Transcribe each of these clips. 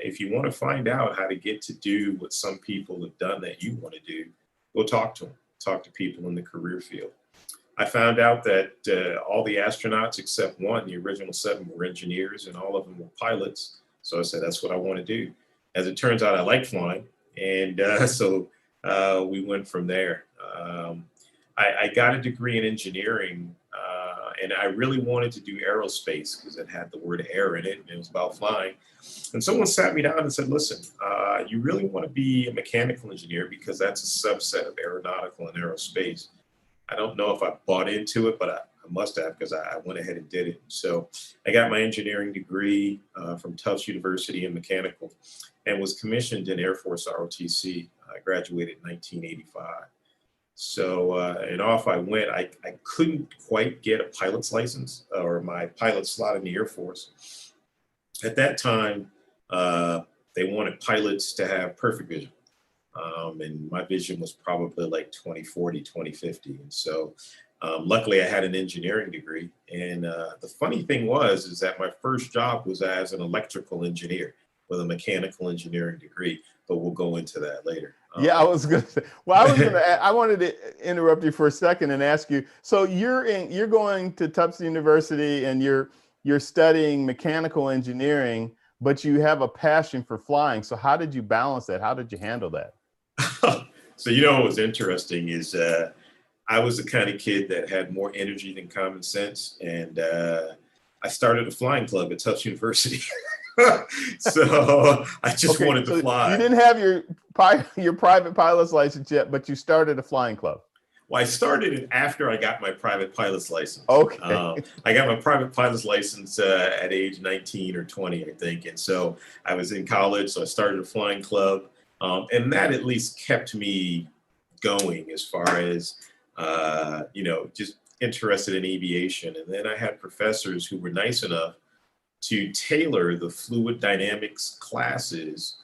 if you want to find out how to get to do what some people have done that you want to do, go talk to them, talk to people in the career field. I found out that all the astronauts except one, the original seven, were engineers, and all of them were pilots. So I said, that's what I want to do. As it turns out, I like flying. And so we went from there. I got a degree in engineering, and I really wanted to do aerospace because it had the word air in it, and it was about flying. And someone sat me down and said, listen, you really want to be a mechanical engineer because that's a subset of aeronautical and aerospace. I don't know if I bought into it, but I must have, because I went ahead and did it. So I got my engineering degree from Tufts University in mechanical and was commissioned in Air Force ROTC. I graduated in 1985. So, and off I went. I couldn't quite get a pilot's license or my pilot slot in the Air Force. At that time, they wanted pilots to have perfect vision. And my vision was probably like 2040, 2050. And so luckily I had an engineering degree. And the funny thing is that my first job was as an electrical engineer with a mechanical engineering degree, but we'll go into that later. Yeah, I was going to say, well, I wanted to interrupt you for a second and ask you, so you're going to Tufts University and you're studying mechanical engineering, but you have a passion for flying. So how did you balance that? How did you handle that? So, what was interesting is I was the kind of kid that had more energy than common sense. And I started a flying club at Tufts University. So I just wanted to fly. You didn't have your private pilot's license yet, but you started a flying club. Well, I started it after I got my private pilot's license. Okay. I got my private pilot's license at age 19 or 20, I think. And so I was in college, so I started a flying club. And that at least kept me going as far as, just interested in aviation. And then I had professors who were nice enough to tailor the fluid dynamics classes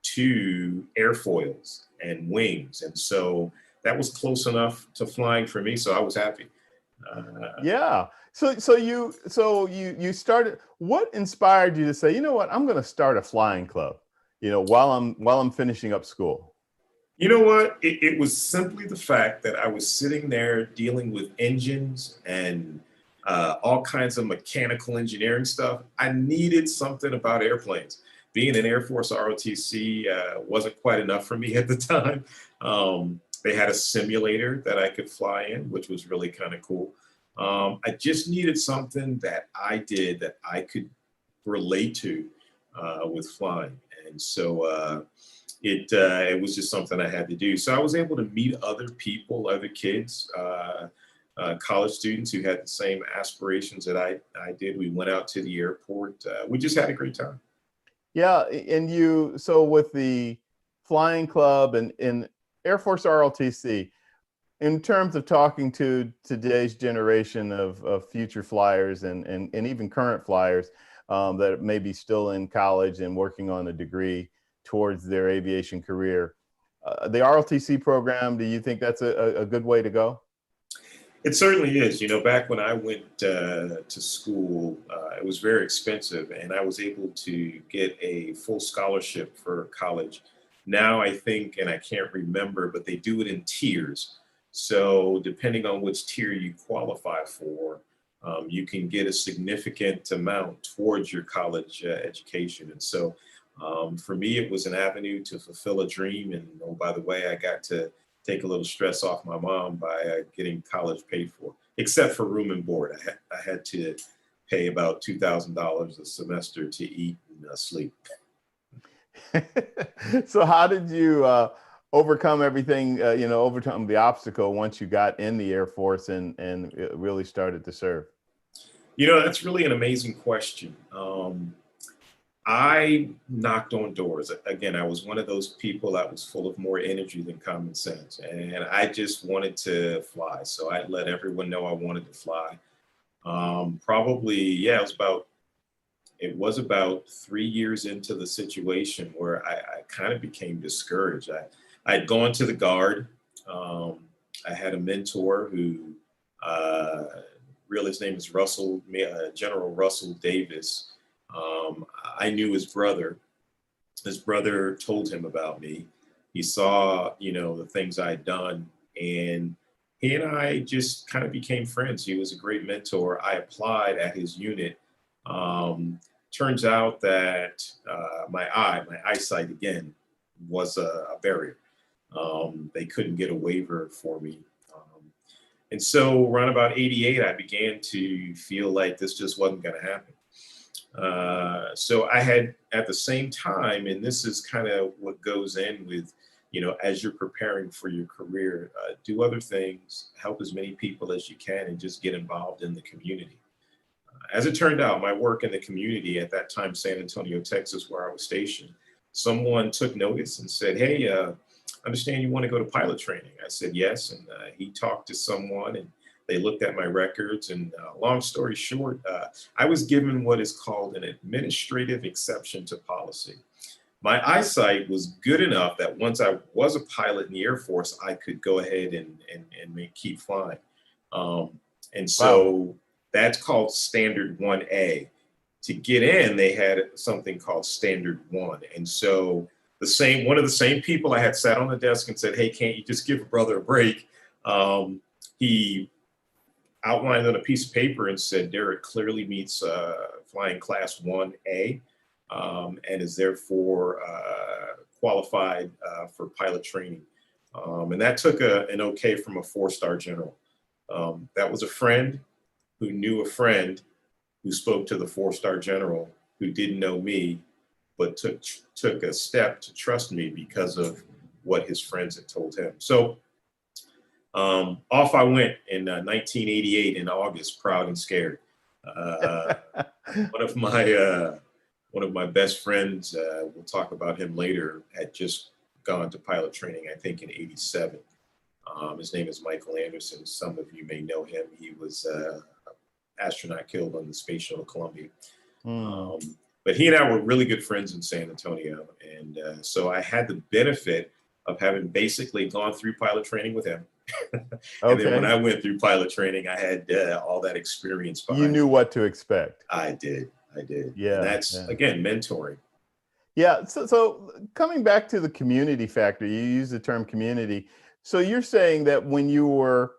to airfoils and wings. And so that was close enough to flying for me. So I was happy. Yeah. So you started, what inspired you to say, you know what, I'm going to start a flying club, while I'm finishing up school? You know what? It was simply the fact that I was sitting there dealing with engines and all kinds of mechanical engineering stuff. I needed something about airplanes. Being an Air Force ROTC wasn't quite enough for me at the time. They had a simulator that I could fly in, which was really kind of cool. I just needed something that I did that I could relate to with flying. And so it was just something I had to do. So I was able to meet other people, other kids, college students who had the same aspirations that I did. We went out to the airport. We just had a great time. Yeah, and so with the flying club and in Air Force ROTC, in terms of talking to today's generation of future flyers and even current flyers that may be still in college and working on a degree towards their aviation career, the ROTC program, do you think that's a good way to go? It certainly is. Back when I went to school, it was very expensive, and I was able to get a full scholarship for college. Now I think, and I can't remember, but they do it in tiers. So depending on which tier you qualify for, you can get a significant amount towards your college education. And so for me, it was an avenue to fulfill a dream. And oh, by the way, I got to take a little stress off my mom by getting college paid for, except for room and board. I had to pay about $2,000 a semester to eat and sleep. So how did you overcome everything, overcome the obstacle once you got in the Air Force and really started to serve? That's really an amazing question. I knocked on doors. Again, I was one of those people that was full of more energy than common sense. And I just wanted to fly. So I let everyone know I wanted to fly. It was about 3 years into the situation where I kind of became discouraged. I'd gone to the Guard. I had a mentor who, his name is General Russell Davis. I knew his brother, his brother told him about me. He saw, the things I'd done, and he and I just kind of became friends. He was a great mentor. I applied at his unit. Turns out that my eyesight again was a barrier. They couldn't get a waiver for me. And so around about 88, I began to feel like this just wasn't going to happen. So I had at the same time, and this is kind of what goes in with, as you're preparing for your career, do other things, help as many people as you can, and just get involved in the community. As it turned out, my work in the community at that time, San Antonio, Texas, where I was stationed, someone took notice and said, "Hey, I understand you want to go to pilot training." I said, "Yes." And he talked to someone, and they looked at my records. And long story short, I was given what is called an administrative exception to policy. My eyesight was good enough that once I was a pilot in the Air Force, I could go ahead and keep flying. And Wow. so that's called Standard 1A. To get in, they had something called Standard 1. And so one of the same people I had sat on the desk and said, "Hey, can't you just give a brother a break?" He outlined on a piece of paper and said, "Derek clearly meets flying class 1A and is therefore qualified for pilot training." And that took an okay from a 4-star general. That was a friend who knew a friend who spoke to the 4-star general who didn't know me, but took a step to trust me because of what his friends had told him. So off I went in 1988 in August, proud and scared. One of my best friends, we'll talk about him later, had just gone to pilot training, I think in '87. His name is Michael Anderson. Some of you may know him. He was astronaut killed on the Space Shuttle Columbia. But he and I were really good friends in San Antonio. And so I had the benefit of having basically gone through pilot training with him. And then when I went through pilot training, I had all that experience behind You knew me. what to expect. I did. Yeah. And that's, again, mentoring. Yeah. So coming back to the community factor, you use the term community. So you're saying that when you were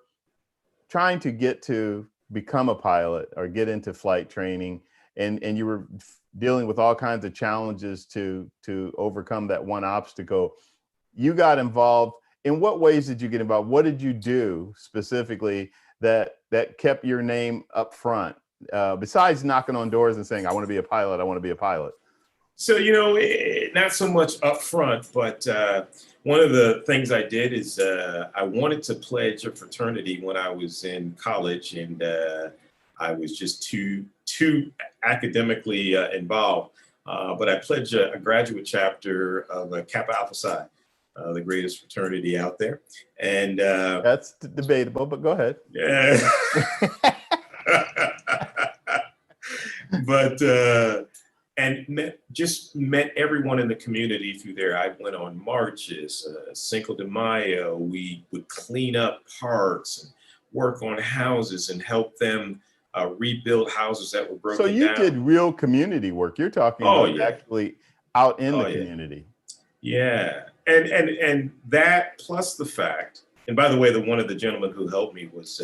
trying to get to become a pilot or get into flight training, and you were dealing with all kinds of challenges to overcome that one obstacle, you got involved. In what ways did you get involved? What did you do specifically that kept your name up front, besides knocking on doors and saying, "I want to be a pilot, I want to be a pilot"? So, not so much up front, but one of the things I did is I wanted to pledge a fraternity when I was in college, and I was just too academically involved. But I pledged a graduate chapter of Kappa Alpha Psi, the greatest fraternity out there. And That's debatable, but go ahead. yeah. But just met everyone in the community through there. I went on marches, Cinco de Mayo. We would clean up parks and work on houses and help them rebuild houses that were broken So you down. did real community work. You're talking about actually out in the community. Yeah. And that plus the fact, and by the way, one of the gentlemen who helped me was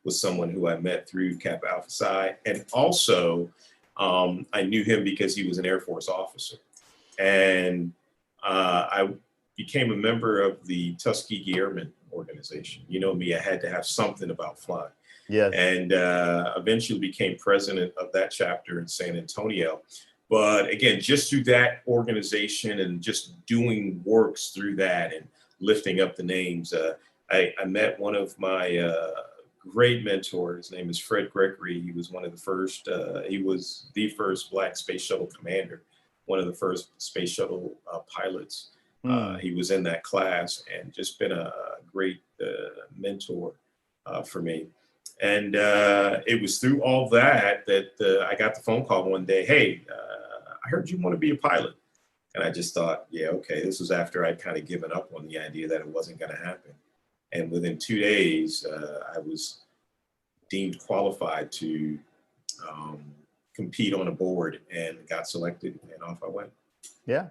someone who I met through Kappa Alpha Psi, and also I knew him because he was an Air Force officer, and I became a member of the Tuskegee Airmen organization. You know me, I had to have something about flying. Yes. And eventually became president of that chapter in San Antonio. But again, just through that organization and just doing works through that and lifting up the names, I met one of my great mentors. His name is Fred Gregory. He was one of the first, he was the first Black space shuttle commander, one of the first space shuttle pilots. He was in that class and just been a great mentor for me. And it was through all that I got the phone call one day. "Hey, I heard you want to be a pilot." And I just thought, yeah, okay. This was after I'd kind of given up on the idea that it wasn't going to happen. And within 2 days, I was deemed qualified to compete on a board and got selected, and off I went. Yeah.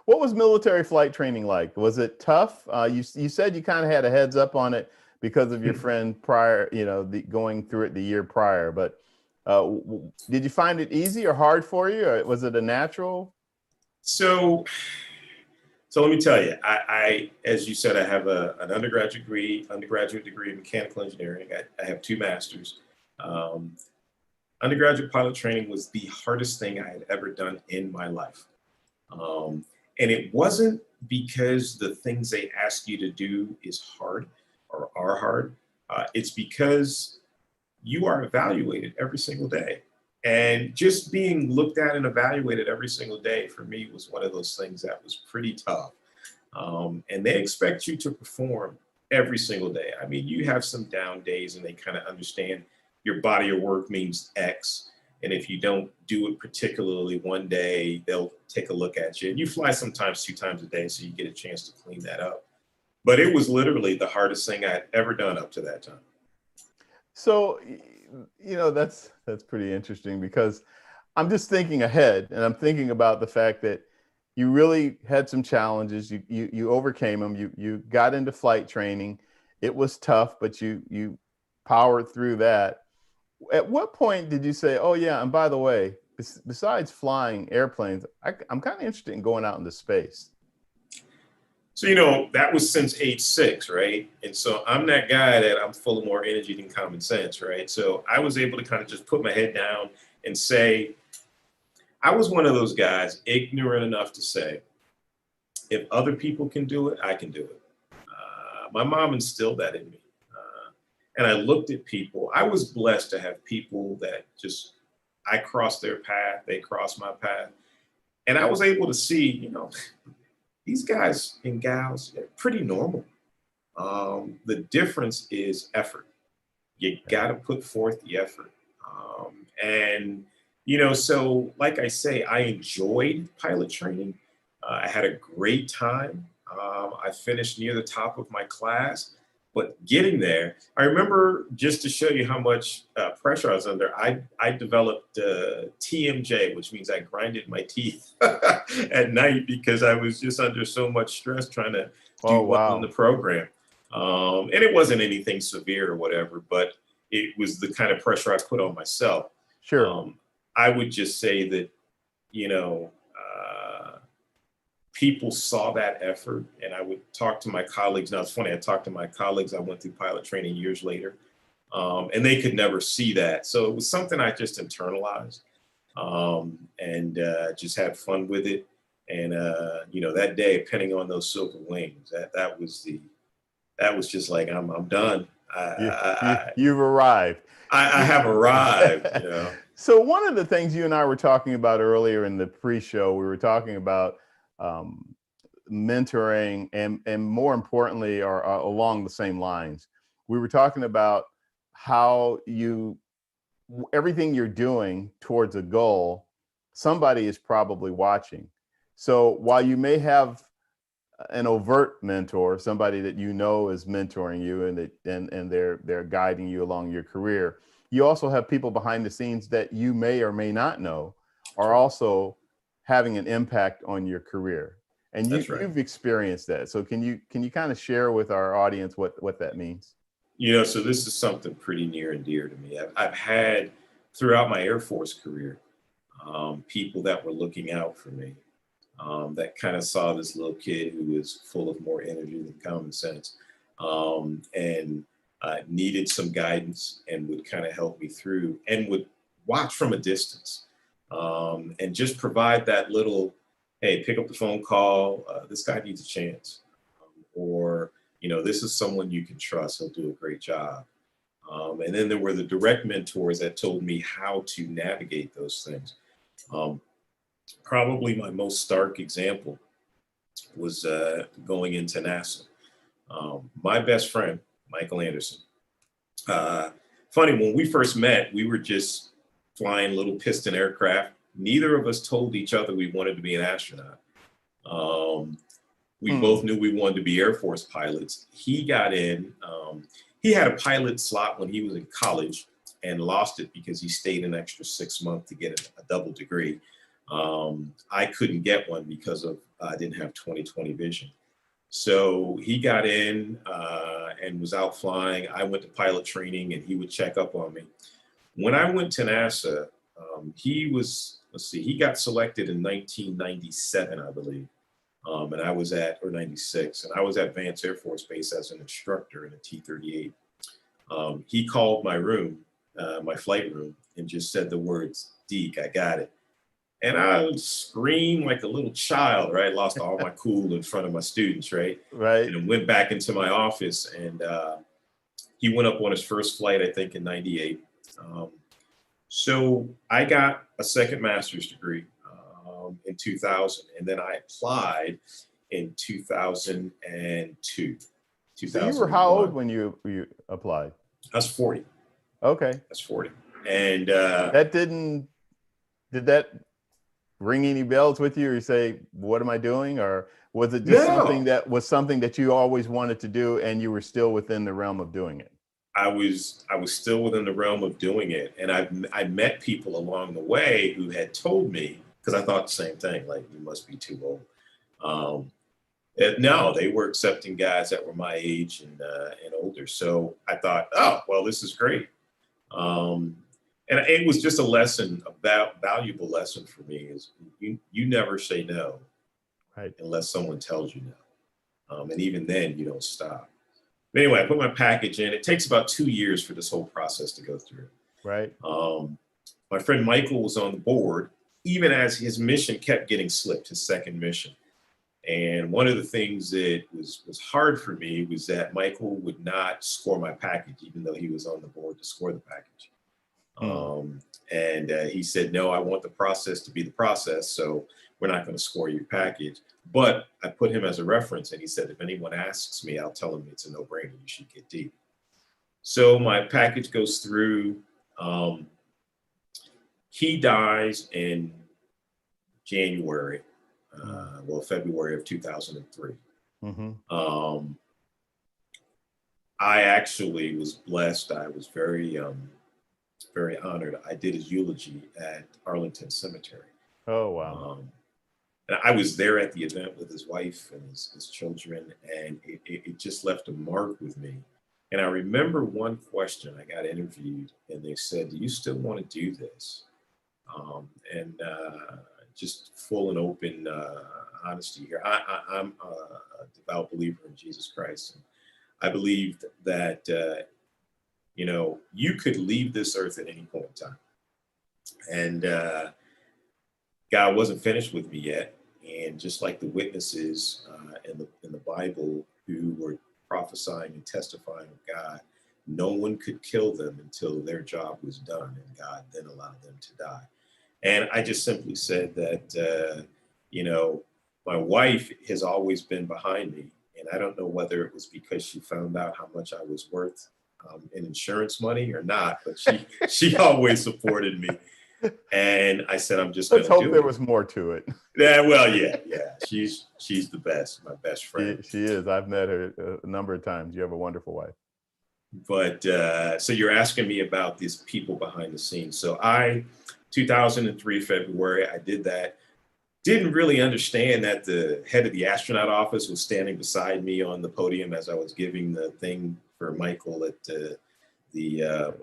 What was military flight training like? Was it tough? You said you kind of had a heads up on it because of your friend prior, going through it the year prior. But did you find it easy or hard for you, or was it a natural? So, so let me tell you, as you said, I have an undergraduate degree in mechanical engineering. I have two masters. Um, Undergraduate pilot training was the hardest thing I had ever done in my life. Um, and it wasn't because the things they ask you to do is hard or are hard. It's because you are evaluated every single day. And just being looked at and evaluated every single day for me was one of those things that was pretty tough. And they expect you to perform every single day. I mean, you have some down days and they kind of understand your body of work means X. And if you don't do it particularly one day, they'll take a look at you. And you fly sometimes 2 times a day, so you get a chance to clean that up. But it was literally the hardest thing I'd ever done up to that time. So, that's pretty interesting because I'm just thinking ahead, and I'm thinking about the fact that you really had some challenges. You overcame them. You got into flight training. It was tough, but you powered through that. At what point did you say, "Oh yeah, and by the way, besides flying airplanes, I'm kind of interested in going out into space"? So, that was since age 6, right? And so I'm that guy that I'm full of more energy than common sense, right? So I was able to kind of just put my head down and say, I was one of those guys, ignorant enough to say, if other people can do it, I can do it. My mom instilled that in me. And I looked at people. I was blessed to have people that just, I crossed their path, they crossed my path. And I was able to see, these guys and gals, they're pretty normal. The difference is effort. You got to put forth the effort. And, so like I say, I enjoyed pilot training. I had a great time. I finished near the top of my class. But getting there, I remember, just to show you how much pressure I was under, I developed TMJ, which means I grinded my teeth at night because I was just under so much stress trying to Oh do well in the wow, program. And it wasn't anything severe or whatever, but it was the kind of pressure I put on myself. sure. Um, I would just say that, you know, uh, people saw that effort, and I would talk to my colleagues. Now it's funny, I talked to my colleagues. I went through pilot training years later, and they could never see that. So it was something I just internalized, and just had fun with it. And that day, penning on those silver wings, that was just like I'm done. You've arrived. I have arrived. So one of the things you and I were talking about earlier in the pre-show, we were talking about um, mentoring, and more importantly, or along the same lines, we were talking about how everything you're doing towards a goal, somebody is probably watching. So while you may have an overt mentor, somebody that is mentoring you, and they're guiding you along your career, you also have people behind the scenes that you may or may not know are also having an impact on your career, and That's right. you've experienced that. So can you kind of share with our audience what that means? So this is something pretty near and dear to me. I've had, throughout my Air Force career, people that were looking out for me, that kind of saw this little kid who was full of more energy than common sense, and needed some guidance, and would kind of help me through, and would watch from a distance, and just provide that little, hey, pick up the phone call. This guy needs a chance, or this is someone you can trust. He'll do a great job. And then there were the direct mentors that told me how to navigate those things. Um, Probably my most stark example was going into NASA. My best friend, Michael Anderson. Uh, Funny, when we first met, we were just flying little piston aircraft. Neither of us told each other we wanted to be an astronaut. Um, we Hmm. both knew we wanted to be Air Force pilots. He got in. He had a pilot slot when he was in college and lost it because he stayed an extra 6 months to get a double degree. I couldn't get one because of I didn't have 20/20 vision. So he got in and was out flying. I went to pilot training, and he would check up on me. When I went to NASA, he was, let's see, he got selected in 1997, I believe. And I was at, or 96, and I was at Vance Air Force Base as an instructor in a T-38. He called my room, my flight room, and just said the words, "Deke, I got it." And I screamed like a little child, right? Lost all my cool in front of my students, right? Right. And went back into my office, and he went up on his first flight, I think, in '98. So I got a second master's degree in 2000, and then I applied in 2002. So you were how old when you applied? I was 40. Okay. I was 40. And did that ring any bells with you, or you say, what am I doing? Or was it just something that you always wanted to do and you were still within the realm of doing it? I was still within the realm of doing it. And I met people along the way who had told me, because I thought the same thing, like, you must be too old. No, they were accepting guys that were my age and older. So I thought, oh, well, this is great. And it was just a lesson, a valuable lesson for me, is you never say no, right, unless someone tells you no. And even then, you don't stop. But anyway, I put my package in. It takes about 2 years for this whole process to go through. Right. My friend Michael was on the board, even as his mission kept getting slipped, his second mission. And one of the things that was hard for me was that Michael would not score my package, even though he was on the board to score the package. And he said, no, I want the process to be the process, so we're not going to score your package. But I put him as a reference, and he said, if anyone asks me, I'll tell them it's a no-brainer. You should get deep. So my package goes through. He dies in January, February of 2003. Mm-hmm. I actually was blessed. I was very honored. I did his eulogy at Arlington Cemetery. Oh, wow. And I was there at the event with his wife and his children, and it just left a mark with me. And I remember one question. I got interviewed, and they said, do you still want to do this? And just full and open honesty here. I'm a devout believer in Jesus Christ. And I believed that, you could leave this earth at any point in time. And God wasn't finished with me yet. And just like the witnesses in the Bible who were prophesying and testifying of God, no one could kill them until their job was done, and God then allowed them to die. And I just simply said that, my wife has always been behind me. And I don't know whether it was because she found out how much I was worth in insurance money or not, but she always supported me. And I said, I'm just going to do it. Let's hope there was more to it. Yeah, well, yeah. She's the best, my best friend. She is. I've met her a number of times. You have a wonderful wife. But so you're asking me about these people behind the scenes. So 2003 February, I did that. Didn't really understand that the head of the astronaut office was standing beside me on the podium as I was giving the thing for Michael at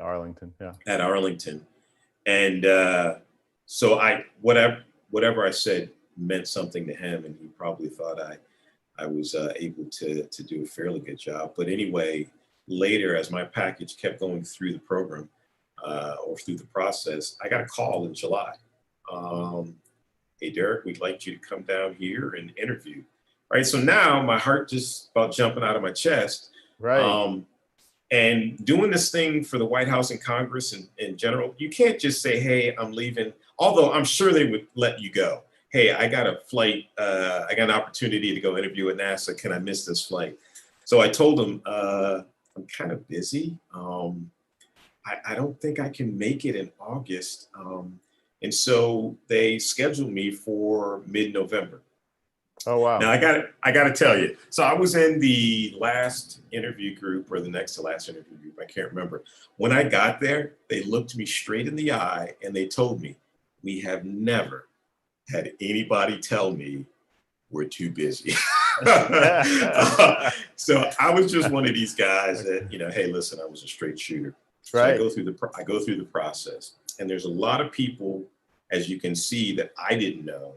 Arlington. Yeah. At Arlington. And so whatever I said meant something to him, and he probably thought I was able to do a fairly good job. But anyway, later, as my package kept going through the program or through the process, I got a call in July. Hey, Derek, we'd like you to come down here and interview. Right. So now my heart just about jumping out of my chest. Right. And doing this thing for the White House and Congress in general, you can't just say, hey, I'm leaving. Although I'm sure they would let you go. Hey, I got a flight. I got an opportunity to go interview at NASA. Can I miss this flight? So I told them, I'm kind of busy. I don't think I can make it in August. And so they scheduled me for mid-November. Oh, wow. Now I got to tell you. So I was in the last interview group, or the next to last interview group. I can't remember. When I got there, they looked me straight in the eye and they told me, we have never had anybody tell me we're too busy. So I was just one of these guys that, hey, listen, I was a straight shooter. So I Right. go through the process, and there's a lot of people, as you can see, that I didn't know,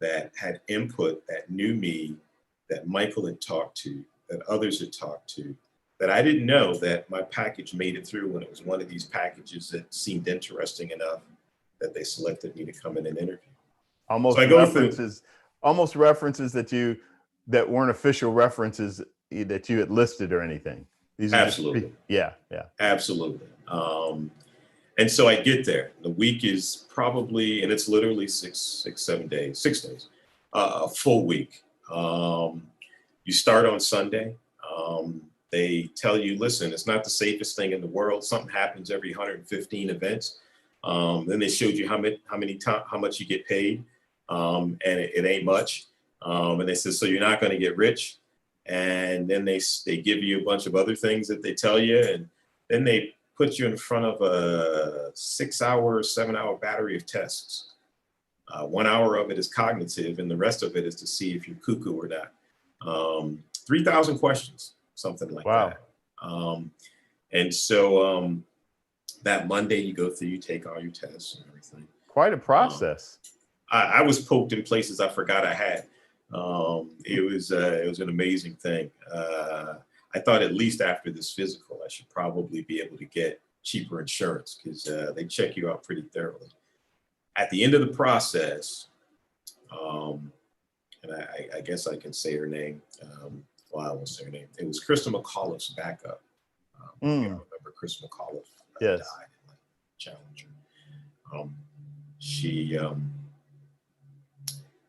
that had input, that knew me, that Michael had talked to, that others had talked to, that I didn't know that my package made it through when it was one of these packages that seemed interesting enough that they selected me to come in and interview. So Almost I go through. references, almost references that weren't official references that you had listed or anything. These are Absolutely. just, yeah. Absolutely. And so I get there. The week is probably, and it's literally 7 days, 6 days, a full week. You start on Sunday. They tell you, listen, it's not the safest thing in the world. Something happens every 115 events. Then they showed you how much you get paid, and it ain't much. And they said, so you're not going to get rich. And then they give you a bunch of other things that they tell you, and then they put you in front of a 6-hour, 7-hour battery of tests. 1 hour of it is cognitive, and the rest of it is to see if you're cuckoo or not. 3,000 questions, something like Wow. that. And so that Monday you go through, you take all your tests and everything. Quite a process. I was poked in places I forgot I had. It was an amazing thing. I thought at least after this physical, I should probably be able to get cheaper insurance because they check you out pretty thoroughly. At the end of the process, and I guess I can say her name. Well, I won't say her name. It was Krista McAuliffe's backup. I remember Krista McAuliffe Yes. died in the Challenger. She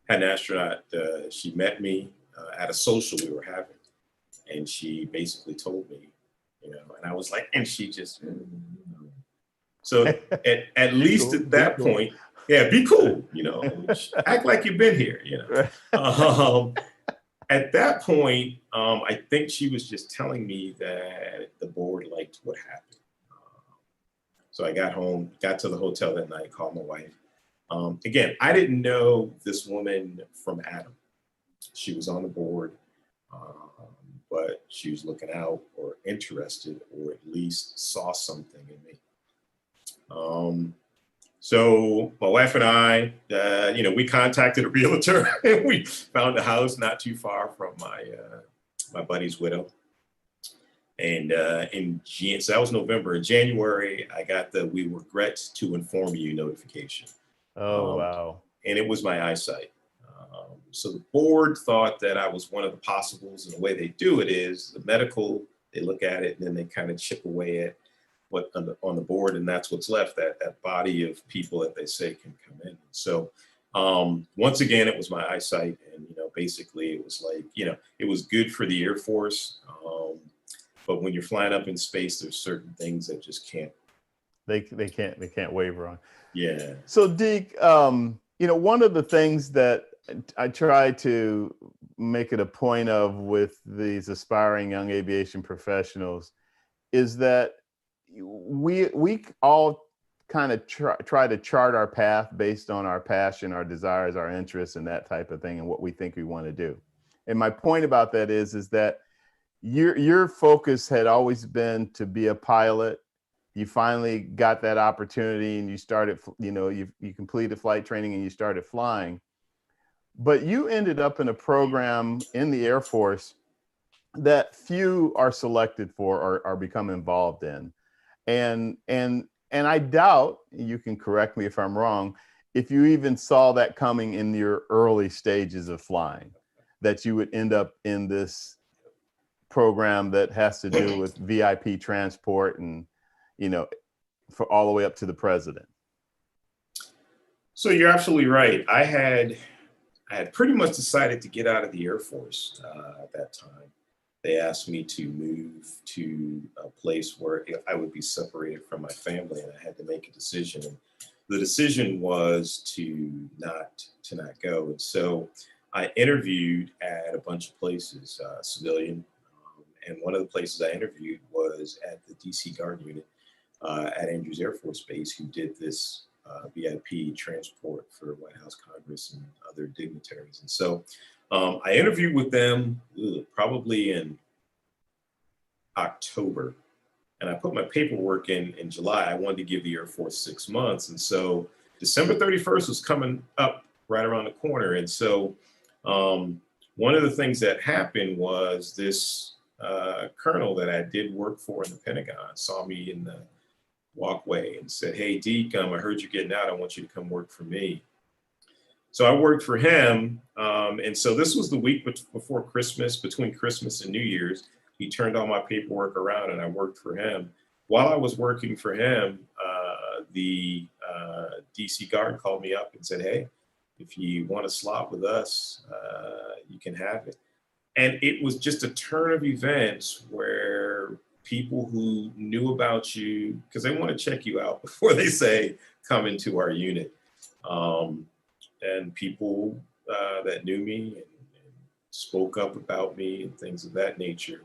had an astronaut. She met me at a social we were having, and she basically told me, and I was like, and she just. So at least cool. at that point, yeah, be cool, act like you've been here, At that point, I think she was just telling me that the board liked what happened. So I got home, got to the hotel that night, called my wife. Again, I didn't know this woman from Adam. She was on the board, but she was looking out or interested, or at least saw something in me. So my wife and I, we contacted a realtor and we found a house not too far from my buddy's widow. And so that was November. In January, I got the "we regret to inform you" notification. Oh, wow. And it was my eyesight. So the board thought that I was one of the possibles, and the way they do it is the medical, they look at it and then they kind of chip away at what on the board, and that's what's left, that body of people that they say can come in. So once again, it was my eyesight, and basically it was like, it was good for the Air Force, but when you're flying up in space, there's certain things that just can't. They can't waver on. Yeah. So Deke, one of the things that I try to make it a point of with these aspiring young aviation professionals is that we all kind of try to chart our path based on our passion, our desires, our interests, and that type of thing, and what we think we want to do. And my point about that is that your focus had always been to be a pilot. You finally got that opportunity, and you started, you completed flight training and you started flying. But you ended up in a program in the Air Force that few are selected for or are become involved in. And I doubt, you can correct me if I'm wrong, if you even saw that coming in your early stages of flying, that you would end up in this program that has to do with VIP transport and, for all the way up to the president. So you're absolutely right. I had pretty much decided to get out of the Air Force at that time. They asked me to move to a place where I would be separated from my family, and I had to make a decision. And the decision was to not go. And so I interviewed at a bunch of places, civilian, and one of the places I interviewed was at the DC Guard unit at Andrews Air Force Base, who did this VIP transport for White House, Congress, and other dignitaries. And so I interviewed with them probably in October, and I put my paperwork in July. I wanted to give the Air Force 6 months. And so December 31st was coming up right around the corner. And so one of the things that happened was this colonel that I did work for in the Pentagon saw me in the walkway and said, "Hey, Deke, I heard you're getting out. I want you to come work for me." So I worked for him. And so this was the week before Christmas, between Christmas and New Year's. He turned all my paperwork around and I worked for him. While I was working for him, the DC Guard called me up and said, "Hey, if you want to slot with us, you can have it." And it was just a turn of events where people who knew about you, because they want to check you out before they say, "Come into our unit." And people that knew me and spoke up about me and things of that nature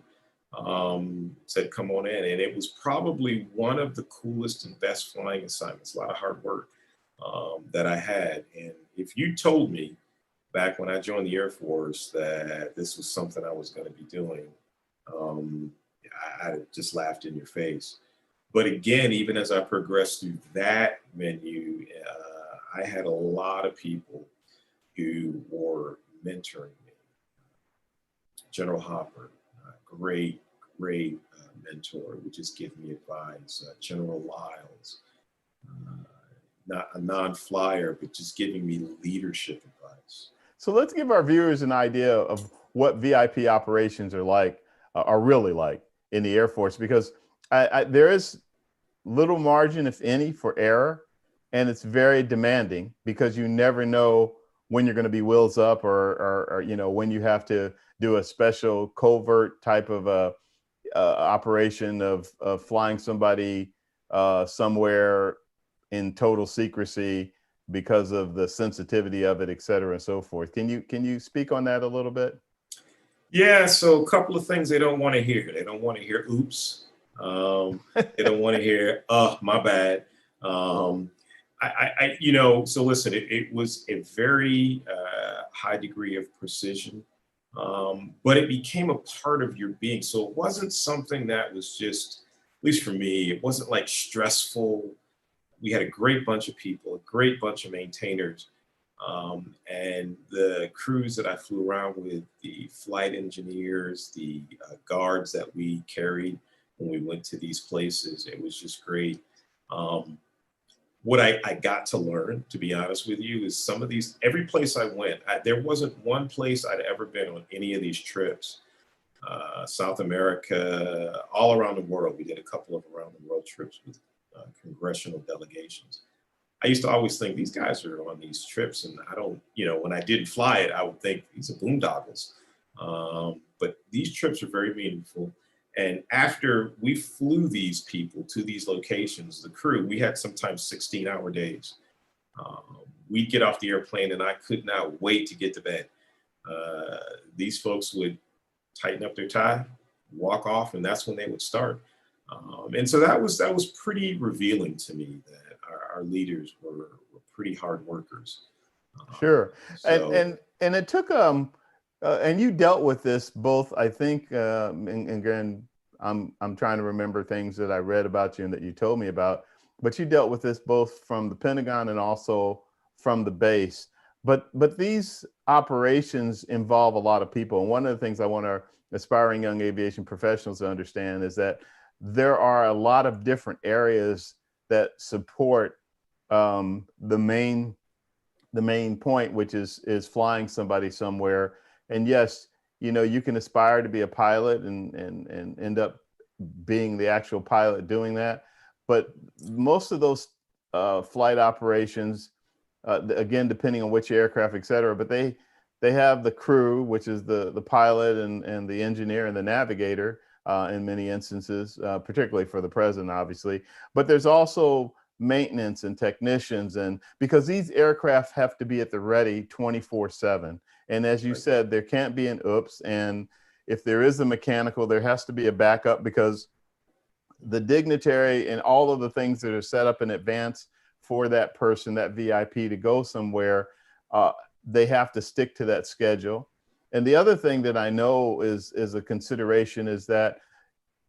said, "Come on in." And it was probably one of the coolest and best flying assignments, a lot of hard work that I had. And if you told me back when I joined the Air Force that this was something I was going to be doing, I just laughed in your face. But again, even as I progressed through that menu, I had a lot of people who were mentoring me. General Hopper, great mentor, would just give me advice. General Lyles, not a non-flyer, but just giving me leadership advice. So let's give our viewers an idea of what VIP operations are really like in the Air Force, because there is little margin, if any, for error, and it's very demanding because you never know when you're going to be wheels up or when you have to do a special covert type of operation of flying somebody somewhere in total secrecy because of the sensitivity of it, et cetera, and so forth. Can you speak on that a little bit? Yeah, so a couple of things they don't want to hear. They don't want to hear "oops." They don't want to hear "oh, my bad." So listen, it was a very high degree of precision, but it became a part of your being. So it wasn't something that was just, at least for me, it wasn't like stressful. We had a great bunch of people, a great bunch of maintainers. And the crews that I flew around with, the flight engineers, the guards that we carried when we went to these places, it was just great. What I got to learn, to be honest with you, is every place I went, there wasn't one place I'd ever been on any of these trips. South America, all around the world. We did a couple of around the world trips with congressional delegations. I used to always think these guys are on these trips, and I don't, when I didn't fly it, I would think these are boondoggles. But these trips are very meaningful. And after we flew these people to these locations, the crew, we had sometimes 16-hour days. We'd get off the airplane and I could not wait to get to bed. These folks would tighten up their tie, walk off, and that's when they would start. And so that was pretty revealing to me that our leaders were pretty hard workers. Sure. And it took and you dealt with this both, I think, and again, I'm trying to remember things that I read about you and that you told me about, but you dealt with this both from the Pentagon and also from the base. But these operations involve a lot of people. And one of the things I want our aspiring young aviation professionals to understand is that there are a lot of different areas that support the main point, which is flying somebody somewhere. And yes, you can aspire to be a pilot and end up being the actual pilot doing that. But most of those flight operations, again, depending on which aircraft, et cetera, but they have the crew, which is the pilot and the engineer and the navigator in many instances, particularly for the president, obviously. But there's also maintenance and technicians, and because these aircraft have to be at the ready 24/7. And as you said, there can't be an oops. And if there is a mechanical, there has to be a backup, because the dignitary and all of the things that are set up in advance for that person, that VIP, to go somewhere, they have to stick to that schedule. And the other thing that I know is a consideration is that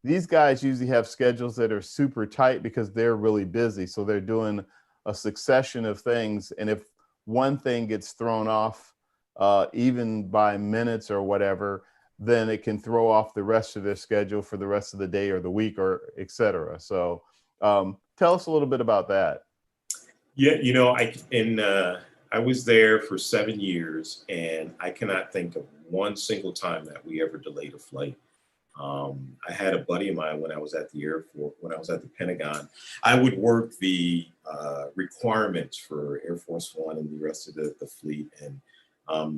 these guys usually have schedules that are super tight because they're really busy. So they're doing a succession of things. And if one thing gets thrown off, even by minutes or whatever, then it can throw off the rest of their schedule for the rest of the day or the week, or et cetera. So tell us a little bit about that. Yeah, I was there for 7 years, and I cannot think of one single time that we ever delayed a flight. I had a buddy of mine when I was at the Air Force, when I was at the Pentagon. I would work the requirements for Air Force One and the rest of the fleet, and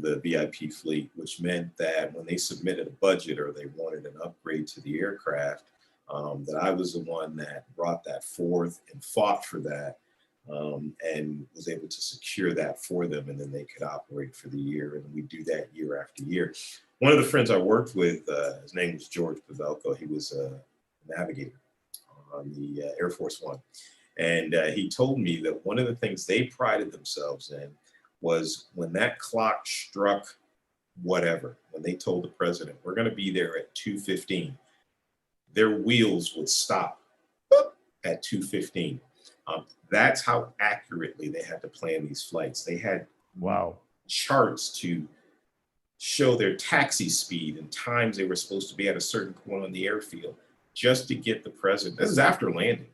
the VIP fleet, which meant that when they submitted a budget or they wanted an upgrade to the aircraft, that I was the one that brought that forth and fought for that, and was able to secure that for them, and then they could operate for the year. And we do that year after year. One of the friends I worked with, his name was George Pavelko. He was a navigator on the Air Force One. And he told me that one of the things they prided themselves in was when that clock struck whatever, when they told the president, we're going to be there at 2:15, their wheels would stop at 2:15. That's how accurately they had to plan these flights. They had charts to show their taxi speed and times they were supposed to be at a certain point on the airfield, just to get the president. This is after landing,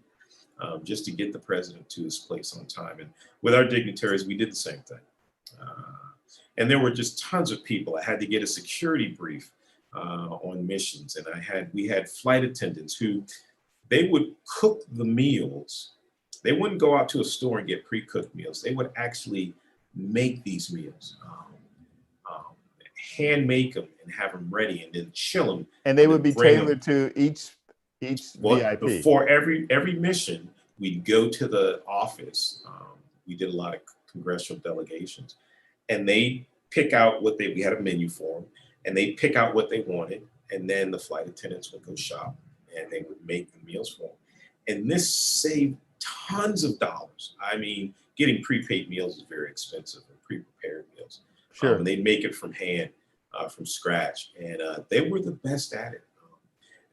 just to get the president to his place on time. And with our dignitaries, we did the same thing. And there were just tons of people. I had to get a security brief on missions, and we had flight attendants who they would cook the meals. They wouldn't go out to a store and get pre-cooked meals. They would actually make these meals. Hand make them and have them ready, and then chill them. And they would be tailored to each VIP. Before every mission, we'd go to the office. We did a lot of congressional delegations, and they pick out we had a menu for them, and they pick out what they wanted, and then the flight attendants would go shop, and they would make the meals for them. And this saved tons of dollars. I mean, getting prepaid meals is very expensive, and pre-prepared meals. Sure. And they'd make it from hand, from scratch, and they were the best at it.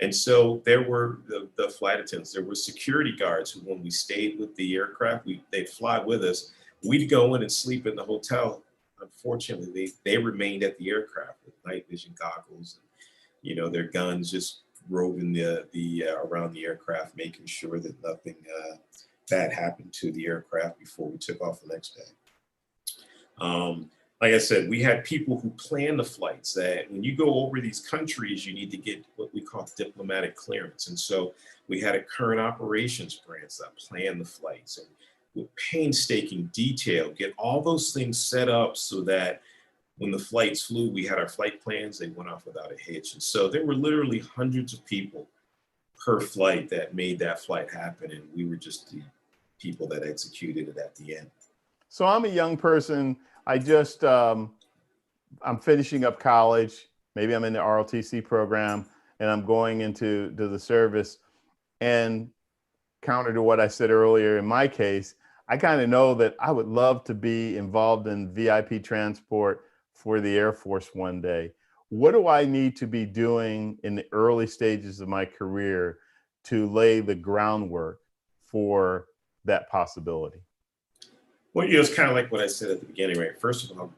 And so there were the flight attendants, there were security guards who, when we stayed with the aircraft, they'd fly with us. We'd go in and sleep in the hotel. Unfortunately, they remained at the aircraft with night vision goggles, and their guns, just roving the around the aircraft, making sure that nothing bad happened to the aircraft before we took off the next day. Like I said, we had people who plan the flights, that when you go over these countries, you need to get what we call diplomatic clearance. And so we had a current operations branch that planned the flights, and with painstaking detail, get all those things set up so that when the flights flew, we had our flight plans, they went off without a hitch. And so there were literally hundreds of people per flight that made that flight happen. And we were just the people that executed it at the end. So I'm a young person. I just, I'm finishing up college. Maybe I'm in the ROTC program, and I'm going into the service. And counter to what I said earlier, in my case, I kind of know that I would love to be involved in VIP transport for the Air Force one day. What do I need to be doing in the early stages of my career to lay the groundwork for that possibility? Well, it's kind of like what I said at the beginning, right? First of all,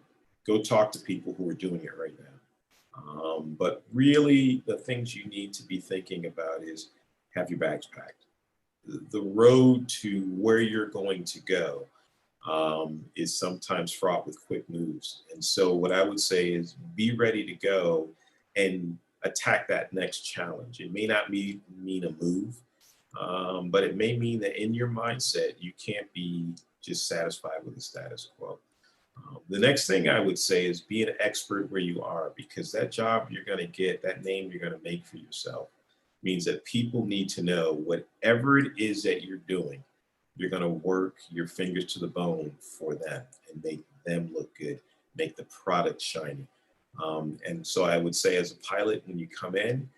go talk to people who are doing it right now. But really, the things you need to be thinking about is have your bags packed. The road to where you're going to go is sometimes fraught with quick moves. And so what I would say is be ready to go and attack that next challenge. It may not mean a move, but it may mean that in your mindset, you can't be just satisfied with the status quo. The next thing I would say is be an expert where you are, because that job you're going to get, that name you're going to make for yourself, means that people need to know whatever it is that you're doing, you're going to work your fingers to the bone for them and make them look good, make the product shiny. And so I would say, as a pilot, when you come in,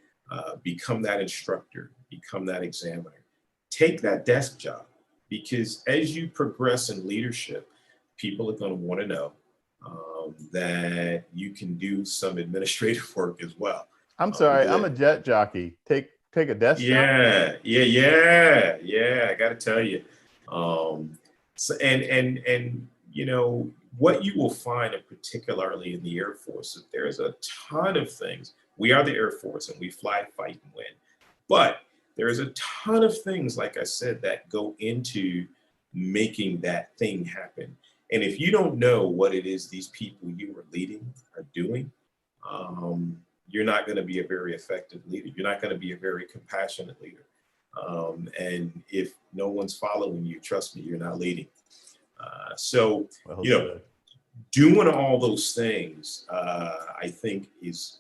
become that instructor, become that examiner, take that desk job. because as you progress in leadership, people are going to want to know that you can do some administrative work as well. I'm sorry, I'm a Because jet jockey. Take a desk job? yeah. I got to tell you, um, so, and you know what you will find, and particularly in the Air Force, is there's a ton of things. We are the Air Force, and we fly, fight, and win. But there is a ton of things, like I said, that go into making that thing happen. And if you don't know what it is these people you are leading are doing, you're not going to be a very effective leader. You're not going to be a very compassionate leader. And if no one's following you, trust me, you're not leading. So, Well you know, said. doing all those things, I think, is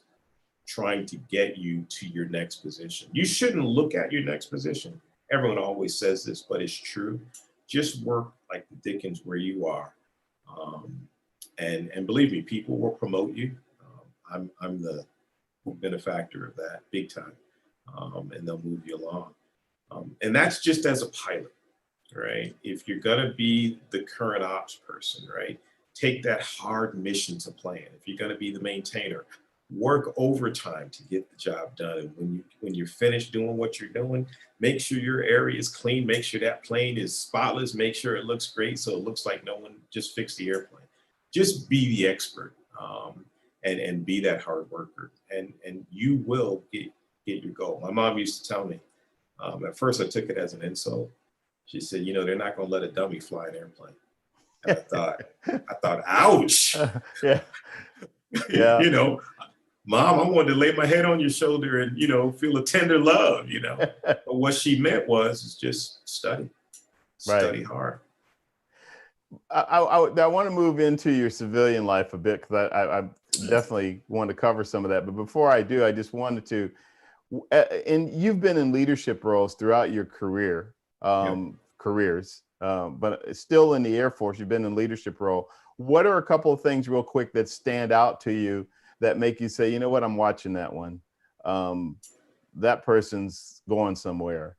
trying to get you to your next position. You shouldn't look at your next position. Everyone always says this, but it's true. Just work like the Dickens where you are. Um, and believe me, people will promote you. I'm the benefactor of that big time. And they'll move you along. And that's just as a pilot, right? If you're gonna be the current ops person, right? Take that hard mission to plan. If you're gonna be the maintainer, work overtime to get the job done. And when you're finished doing what you're doing, make sure your area is clean. Make sure that plane is spotless. Make sure it looks great, so it looks like no one just fixed the airplane. Just be the expert, and be that hard worker, and you will get your goal. My mom used to tell me. At first, I took it as an insult. She said, "You know, they're not going to let a dummy fly an airplane." And I thought, ouch. Yeah, yeah, You know, Mom, I wanted to lay my head on your shoulder and, feel a tender love, But what she meant was is just right. study hard. I want to move into your civilian life a bit because I definitely want to cover some of that. But before I do, I just wanted to, and you've been in leadership roles throughout your Yep. careers, but still in the Air Force, you've been in leadership role. What are a couple of things real quick that stand out to you that make you say, you know what, I'm watching that one. Um, that person's going somewhere.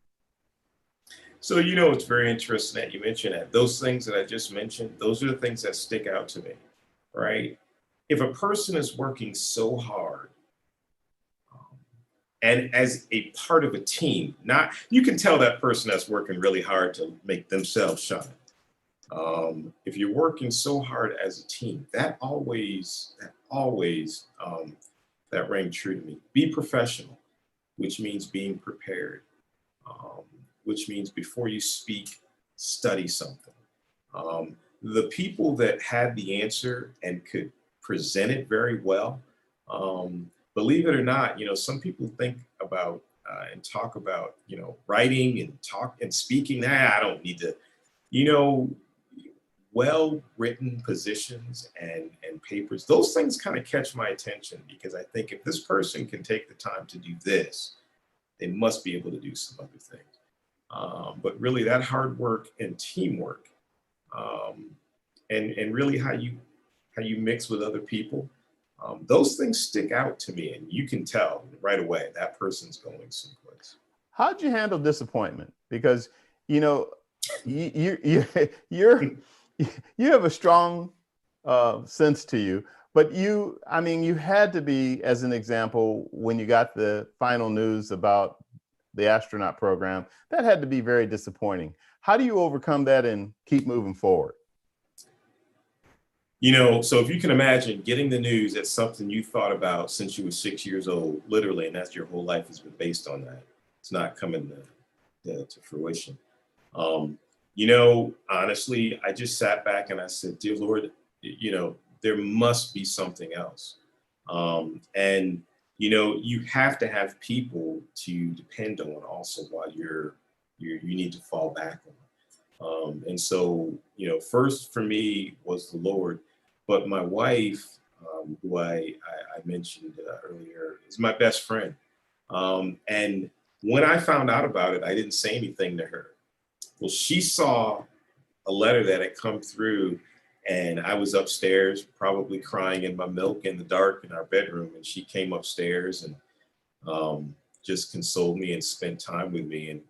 So, it's very interesting that you mentioned that. Those things that I just mentioned, those are the things that stick out to me, right? If a person is working so hard, and as a part of a team, not you can tell that person that's working really hard to make themselves shine. If you're working so hard as a team, that rang true to me. Be professional, which means being prepared, um, which means before you speak, study something. The people that had the answer and could present it very well, believe it or not, some people think about and talk about, writing and talk and speaking. I don't need to, you know, well written positions and papers. Those things kind of catch my attention because I think if this person can take the time to do this, they must be able to do some other things. But really, that hard work and teamwork, um, and really how you mix with other people, those things stick out to me, and you can tell right away that person's going someplace. How'd you handle disappointment? Because you know you're you have a strong sense to you, but I mean, you had to be, as an example, when you got the final news about the astronaut program, that had to be very disappointing. How do you overcome that and keep moving forward? So if you can imagine getting the news that's something you thought about since you were 6 years old, literally, and that's your whole life has been based on that. It's not coming to fruition. Honestly, I just sat back and I said, "Dear Lord, there must be something else." And you have to have people to depend on also while you need to fall back on. And so, first for me was the Lord, but my wife, who I mentioned earlier, is my best friend. And when I found out about it, I didn't say anything to her. Well, she saw a letter that had come through, and I was upstairs, probably crying in my milk in the dark in our bedroom. And she came upstairs and just consoled me and spent time with me. And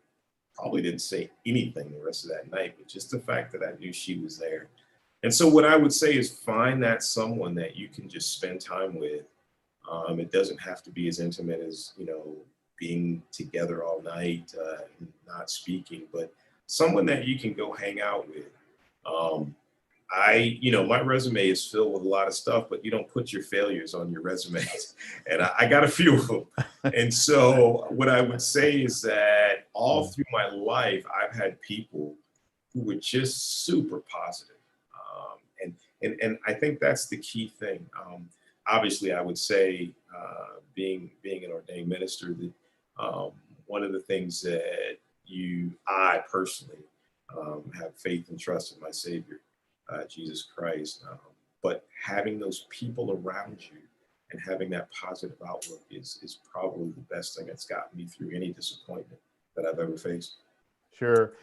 probably didn't say anything the rest of that night, but just the fact that I knew she was there. And so what I would say is find that someone that you can just spend time with. It doesn't have to be as intimate as, being together all night, and not speaking, but someone that you can go hang out with. Um, my resume is filled with a lot of stuff, but you don't put your failures on your resumes. And I got a few of them. And so what I would say is that all through my life, I've had people who were just super positive. And I think that's the key thing. Obviously, I would say, being an ordained minister, that one of the things that I personally have faith and trust in my Savior, Jesus Christ. But having those people around you and having that positive outlook is probably the best thing that's gotten me through any disappointment that I've ever faced. Sure.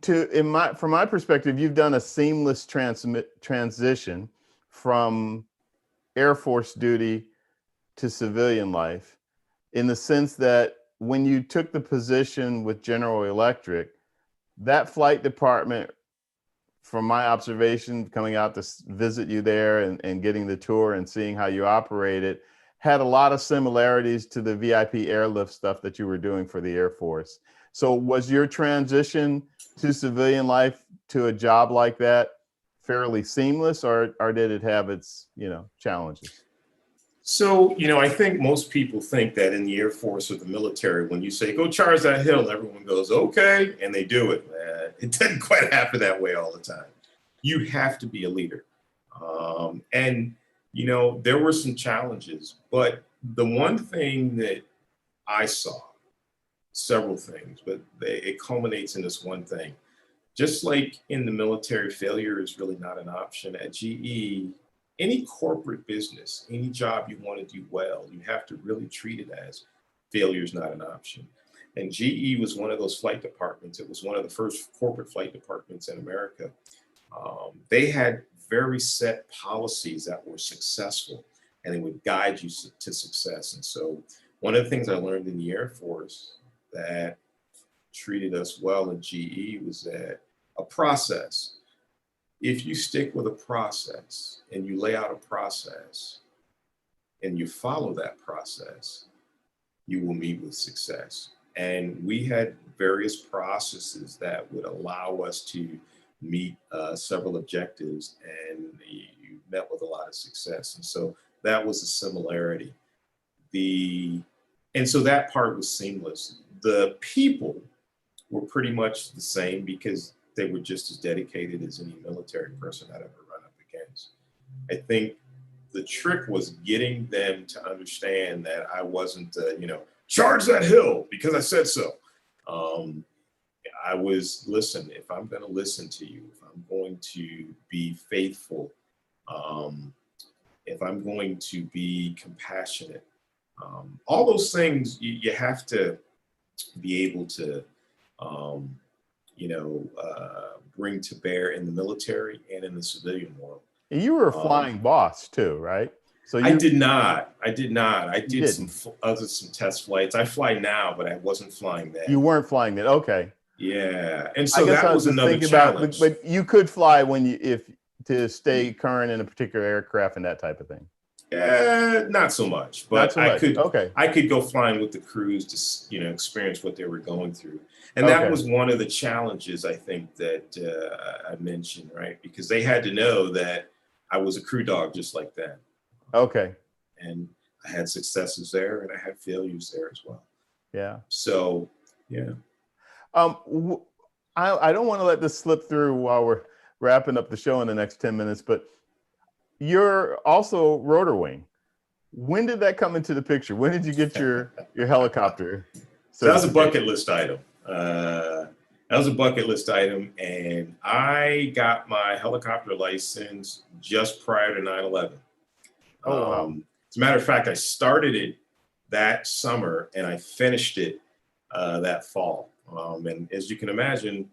From my perspective, you've done a seamless transition from Air Force duty to civilian life, in the sense that when you took the position with General Electric, that flight department, from my observation, coming out to visit you there and getting the tour and seeing how you operated, had a lot of similarities to the VIP airlift stuff that you were doing for the Air Force. So was your transition to civilian life to a job like that fairly seamless, or did it have its, challenges? So, I think most people think that in the Air Force or the military, when you say, go charge that hill, everyone goes, okay, and they do it. It doesn't quite happen that way all the time. You have to be a leader. And, there were some challenges, but the one thing that I saw, several things, but it culminates in this one thing. Just like in the military, failure is really not an option. At GE, any corporate business, any job you want to do well, you have to really treat it as failure is not an option. And GE was one of those flight departments. It was one of the first corporate flight departments in America. They had very set policies that were successful, and they would guide you to success. And so one of the things I learned in the Air Force that treated us well in GE was that a process, if you stick with a process and you lay out a process and you follow that process, you will meet with success. And we had various processes that would allow us to meet several objectives, and you met with a lot of success. And so that was a similarity. And so that part was seamless. The people were pretty much the same because they were just as dedicated as any military person I'd ever run up against. I think the trick was getting them to understand that I wasn't, charge that hill because I said so. I was, listen, if I'm going to listen to you, if I'm going to be faithful, if I'm going to be compassionate, all those things you have to be able to, bring to bear in the military and in the civilian world. And you were a flying boss too, right? So I did not. I did some test flights. I fly now, but I wasn't flying then. You weren't flying then. Okay. Yeah, and so that was another challenge. But you could fly to stay current in a particular aircraft and that type of thing. Not so much, but I could go flying with the crews to experience what they were going through, and that was one of the challenges I think that I mentioned, right? Because they had to know that I was a crew dog just like them. Okay. And I had successes there, and I had failures there as well. Yeah. So yeah. I don't want to let this slip through while we're wrapping up the show in the next 10 minutes, but you're also rotor wing. When did that come into the picture? When did you get your helicopter? So that was a bucket list item. And I got my helicopter license just prior to 9/11. Oh, wow. As a matter of fact, I started it that summer and I finished it that fall. And as you can imagine,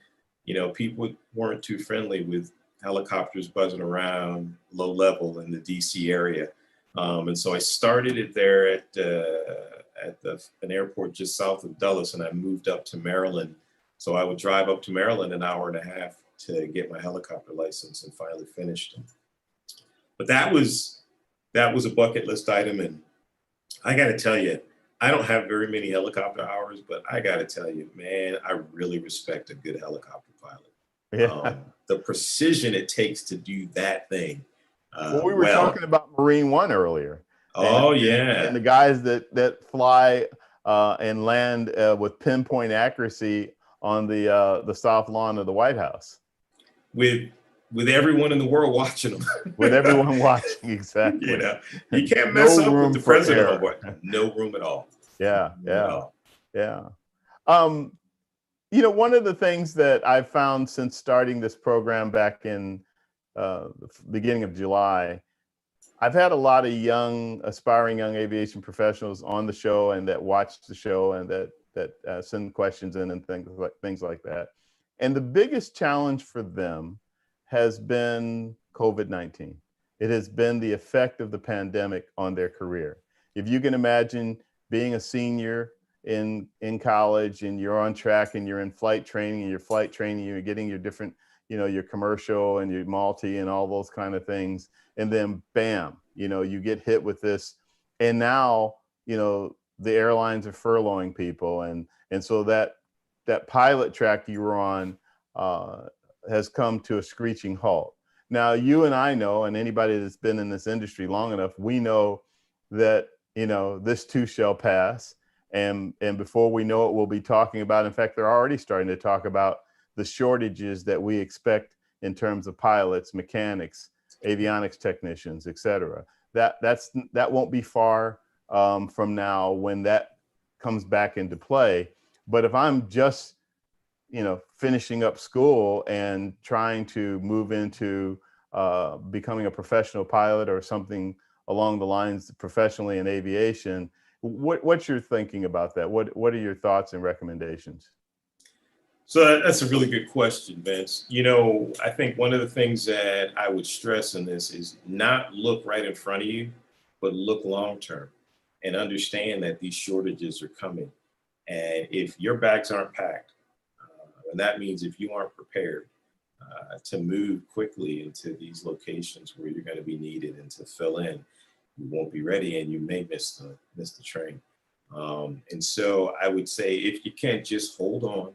people weren't too friendly with helicopters buzzing around low level in the DC area. And so I started it there at an airport just south of Dulles, and I moved up to Maryland. So I would drive up to Maryland an hour and a half to get my helicopter license, and finally finished. But that was a bucket list item, and I got to tell you, I don't have very many helicopter hours, but I got to tell you, man, I really respect a good helicopter pilot. Yeah. The precision it takes to do that thing. Well, we were talking about Marine One earlier. Oh, and, yeah. and the guys that fly and land with pinpoint accuracy on the south lawn of the White House. With everyone in the world watching them. With everyone watching, exactly. You know, you can't mess up with the president on board. No room at all. Yeah, No room at all. yeah. You know, one of the things that I've found since starting this program back in the beginning of July, I've had a lot of aspiring young aviation professionals on the show and that watch the show and that send questions in and things like that. And the biggest challenge for them has been COVID-19. It has been the effect of the pandemic on their career. If you can imagine being a senior in college and you're on track and you're in flight training and you're getting your different, you know, your commercial and your multi and all those kind of things. And then bam, you know, you get hit with this. And now, you know, the airlines are furloughing people. And so that pilot track you were on has come to a screeching halt. Now, you and I know, and anybody that's been in this industry long enough, we know that, you know, this too shall pass. And before we know it, we'll be talking about, in fact, they're already starting to talk about the shortages that we expect in terms of pilots, mechanics, avionics technicians, et cetera. That won't be far from now when that comes back into play. But if I'm just, you know, finishing up school and trying to move into becoming a professional pilot or something along the lines professionally in aviation, what's your thinking about that? What are your thoughts and recommendations? So that's a really good question, Vince. You know, I think one of the things that I would stress in this is not look right in front of you, but look long term and understand that these shortages are coming. And if your bags aren't packed, and that means if you aren't prepared to move quickly into these locations where you're going to be needed and to fill in, you won't be ready and you may miss the train. And so I would say if you can't just hold on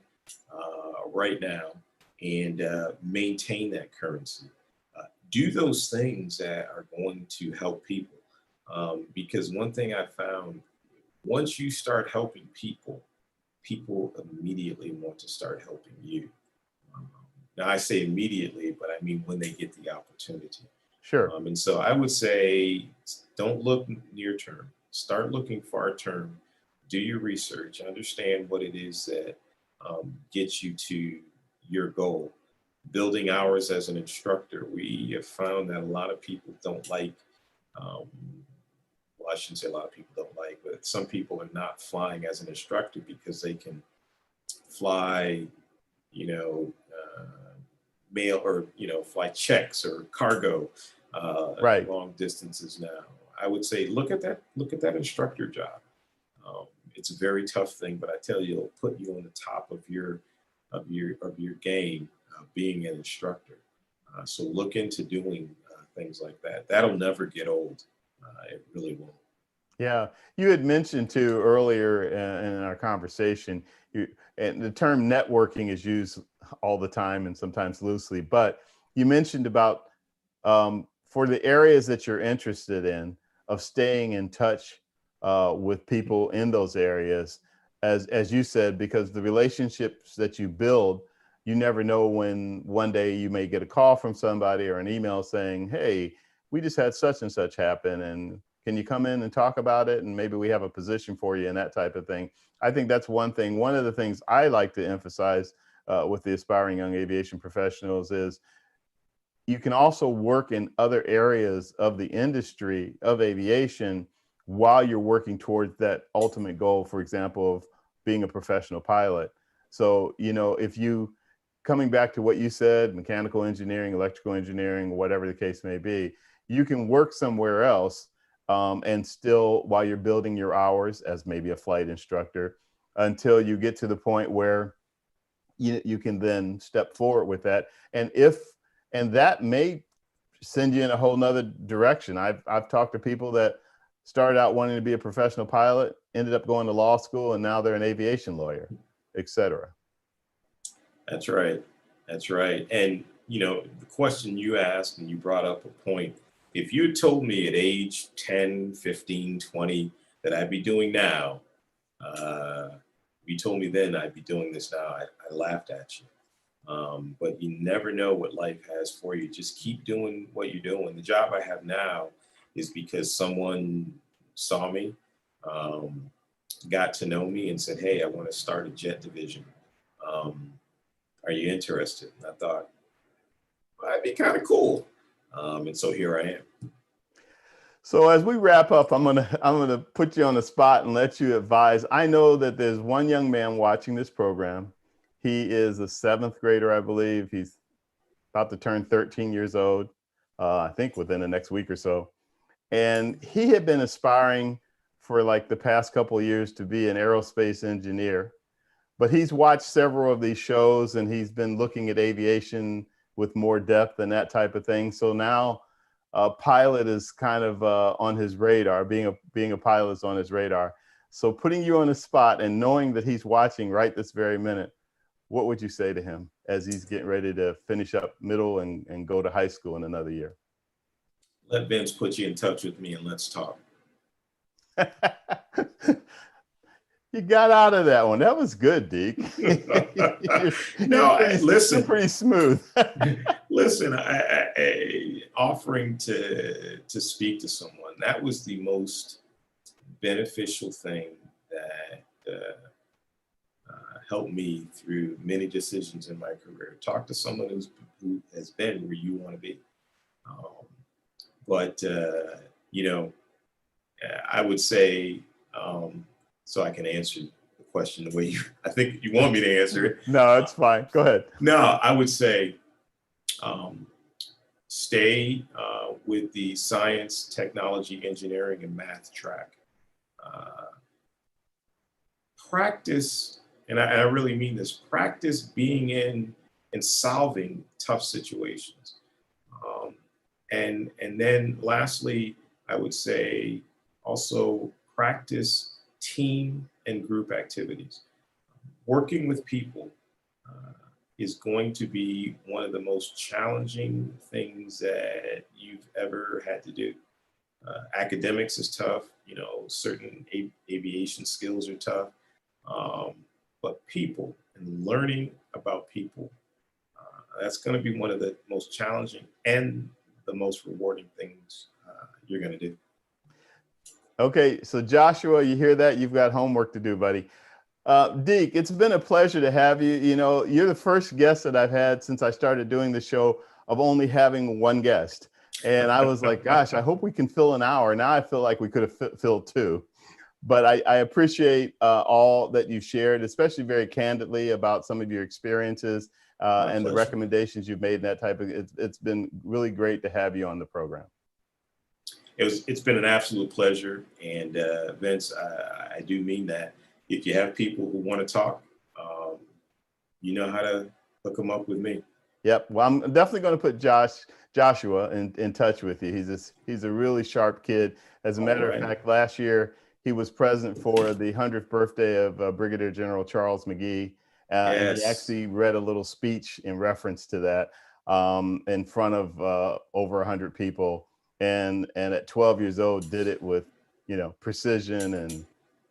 right now and maintain that currency, do those things that are going to help people. Because one thing I found, once you start helping people, people immediately want to start helping you. Now I say immediately, but I mean when they get the opportunity. Sure. And so I would say, don't look near term. Start looking far term. Do your research. Understand what it is that gets you to your goal. Building hours as an instructor, we have found that a lot of people don't like. Well, I shouldn't say a lot of people don't like, but some people are not flying as an instructor because they can fly, you know, mail or, you know, fly checks or cargo Right. long distances now. I would say look at that instructor job. It's a very tough thing, but I tell you, it'll put you on the top of your game, being an instructor. So look into doing things like that. That'll never get old. It really won't. Yeah, you had mentioned too earlier in our conversation, and the term networking is used all the time and sometimes loosely, but you mentioned about for the areas that you're interested in, of staying in touch with people in those areas, as you said, because the relationships that you build, you never know when one day you may get a call from somebody or an email saying, hey, we just had such and such happen, and can you come in and talk about it? And maybe we have a position for you and that type of thing. I think that's one thing. One of the things I like to emphasize with the aspiring young aviation professionals is you can also work in other areas of the industry of aviation while you're working towards that ultimate goal, for example, of being a professional pilot. So, you know, if you, coming back to what you said, mechanical engineering, electrical engineering, whatever the case may be, you can work somewhere else and still while you're building your hours as maybe a flight instructor until you get to the point where you can then step forward with that. And that may send you in a whole nother direction. I've talked to people that started out wanting to be a professional pilot, ended up going to law school, and now they're an aviation lawyer, et cetera. That's right. That's right. And, the question you asked and you brought up a point. If you had told me at age 10, 15, 20 that I'd be doing now, if you told me then I'd be doing this now, I laughed at you. But you never know what life has for you. Just keep doing what you're doing. The job I have now is because someone saw me, got to know me, and said, "Hey, I want to start a jet division. Are you interested?" And I thought, well, that'd be kind of cool. And so here I am. So as we wrap up, I'm gonna put you on the spot and let you advise. I know that there's one young man watching this program. He is a 7th grader, I believe. He's about to turn 13 years old, I think within the next week or so. And he had been aspiring for like the past couple of years to be an aerospace engineer, but he's watched several of these shows and he's been looking at aviation with more depth and that type of thing. So now pilot is kind of on his radar. Being a pilot is on his radar. So putting you on the spot and knowing that he's watching right this very minute, what would you say to him as he's getting ready to finish up middle and go to high school in another year? Let Vince put you in touch with me and let's talk. You got out of that one. That was good, Deke. Listen. You're pretty smooth. Listen, I offering to speak to someone, that was the most beneficial thing that helped me through many decisions in my career. Talk to someone who has been where you want to be. But I would say, so I can answer the question the way I think you want me to answer it. No, it's fine. Go ahead. No, I would say stay with the science, technology, engineering, and math track. Practice, and I really mean this, practice being in and solving tough situations. And then lastly, I would say also practice team and group activities. Working with people is going to be one of the most challenging things that you've ever had to do. Academics is tough, certain aviation skills are tough, but people and learning about people, that's going to be one of the most challenging and the most rewarding things you're going to do. Okay, so Joshua, you hear that? You've got homework to do, buddy. Deke, it's been a pleasure to have you. You're the first guest that I've had since I started doing the show of only having one guest. And I was like, gosh, I hope we can fill an hour. Now I feel like we could have filled 2. But I appreciate all that you shared, especially very candidly about some of your experiences and the recommendations you've made and that type of, it's been really great to have you on the program. It's been an absolute pleasure. And Vince, I do mean that. If you have people who want to talk, you know how to hook them up with me. Yep. Well, I'm definitely going to put Joshua in touch with you. He's a really sharp kid. As a matter of fact, last year he was present for the 100th birthday of Brigadier General Charles McGee. And he actually read a little speech in reference to that in front of over 100 people. And at 12 years old, did it with, precision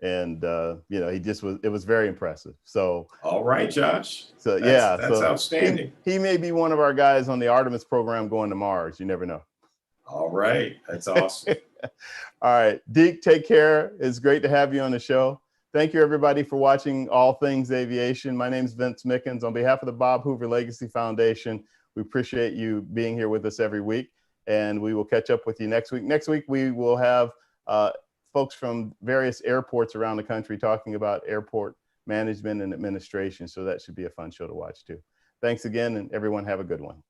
and it was very impressive. So, all right, Josh. So that's outstanding. He may be one of our guys on the Artemis program going to Mars. You never know. All right. That's awesome. All right. Deke, take care. It's great to have you on the show. Thank you, everybody, for watching All Things Aviation. My name is Vince Mickens. On behalf of the Bob Hoover Legacy Foundation, we appreciate you being here with us every week, and we will catch up with you next week. Next week, we will have folks from various airports around the country talking about airport management and administration, so that should be a fun show to watch, too. Thanks again, and everyone have a good one.